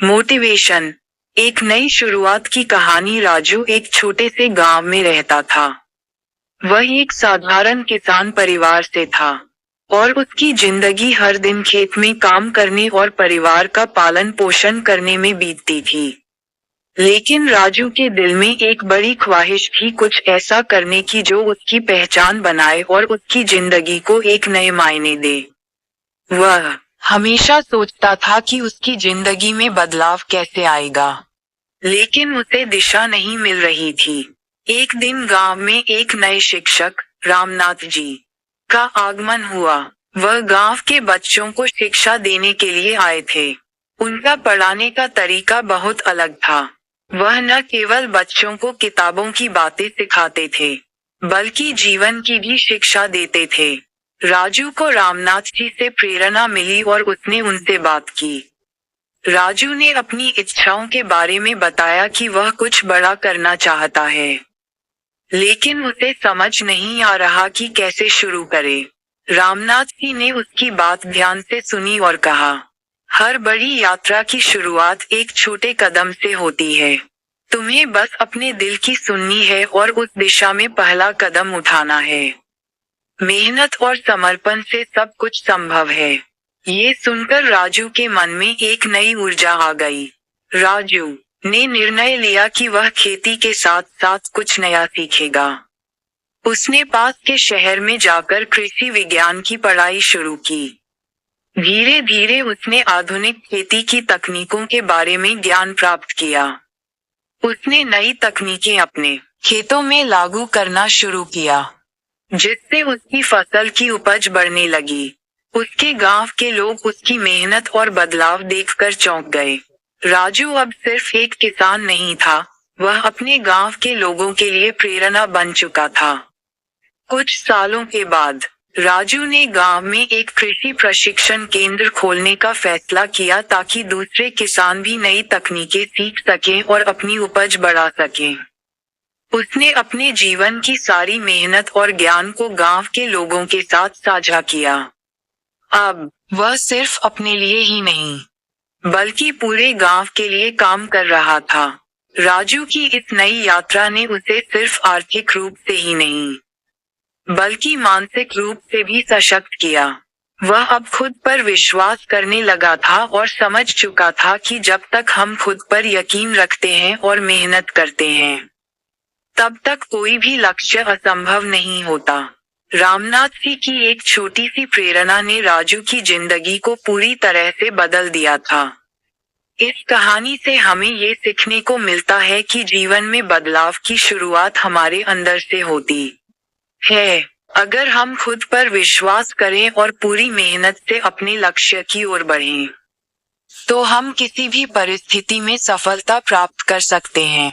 Motivation. एक नई शुरुआत की कहानी। राजू एक छोटे से गांव में रहता था। वह एक साधारण किसान परिवार से था और उसकी जिंदगी हर दिन खेत में काम करने और परिवार का पालन पोषण करने में बीतती थी। लेकिन राजू के दिल में एक बड़ी ख्वाहिश थी, कुछ ऐसा करने की जो उसकी पहचान बनाए और उसकी जिंदगी को एक नए मायने दे। वह हमेशा सोचता था कि उसकी जिंदगी में बदलाव कैसे आएगा, लेकिन उसे दिशा नहीं मिल रही थी। एक दिन गांव में एक नए शिक्षक, रामनाथ जी, का आगमन हुआ। वह गांव के बच्चों को शिक्षा देने के लिए आए थे। उनका पढ़ाने का तरीका बहुत अलग था। वह न केवल बच्चों को किताबों की बातें सिखाते थे, बल्कि जीवन की भी शिक्षा देते थे। राजू को रामनाथ जी से प्रेरणा मिली और उसने उनसे बात की। राजू ने अपनी इच्छाओं के बारे में बताया कि वह कुछ बड़ा करना चाहता है, लेकिन उसे समझ नहीं आ रहा कि कैसे शुरू करे। रामनाथ जी ने उसकी बात ध्यान से सुनी और कहा, हर बड़ी यात्रा की शुरुआत एक छोटे कदम से होती है। तुम्हें बस अपने दिल की सुननी है और उस दिशा में पहला कदम उठाना है। मेहनत और समर्पण से सब कुछ संभव है। ये सुनकर राजू के मन में एक नई ऊर्जा आ गई। राजू ने निर्णय लिया कि वह खेती के साथ साथ कुछ नया सीखेगा। उसने पास के शहर में जाकर कृषि विज्ञान की पढ़ाई शुरू की। धीरे धीरे उसने आधुनिक खेती की तकनीकों के बारे में ज्ञान प्राप्त किया। उसने नई तकनीकें अपने खेतों में लागू करना शुरू किया, जिससे उसकी फसल की उपज बढ़ने लगी। उसके गांव के लोग उसकी मेहनत और बदलाव देखकर चौंक गए। राजू अब सिर्फ एक किसान नहीं था, वह अपने गांव के लोगों के लिए प्रेरणा बन चुका था। कुछ सालों के बाद राजू ने गांव में एक कृषि प्रशिक्षण केंद्र खोलने का फैसला किया, ताकि दूसरे किसान भी नई तकनीकें सीख सकें और अपनी उपज बढ़ा सकें। उसने अपने जीवन की सारी मेहनत और ज्ञान को गांव के लोगों के साथ साझा किया। अब वह सिर्फ अपने लिए ही नहीं, बल्कि पूरे गांव के लिए काम कर रहा था। राजू की इस नई यात्रा ने उसे सिर्फ आर्थिक रूप से ही नहीं, बल्कि मानसिक रूप से भी सशक्त किया। वह अब खुद पर विश्वास करने लगा था और समझ चुका था कि जब तक हम खुद पर यकीन रखते हैं और मेहनत करते हैं, तब तक कोई भी लक्ष्य असंभव नहीं होता। रामनाथ जी की एक छोटी सी प्रेरणा ने राजू की जिंदगी को पूरी तरह से बदल दिया था। इस कहानी से हमें ये सीखने को मिलता है कि जीवन में बदलाव की शुरुआत हमारे अंदर से होती है। अगर हम खुद पर विश्वास करें और पूरी मेहनत से अपने लक्ष्य की ओर बढ़ें, तो हम किसी भी परिस्थिति में सफलता प्राप्त कर सकते हैं।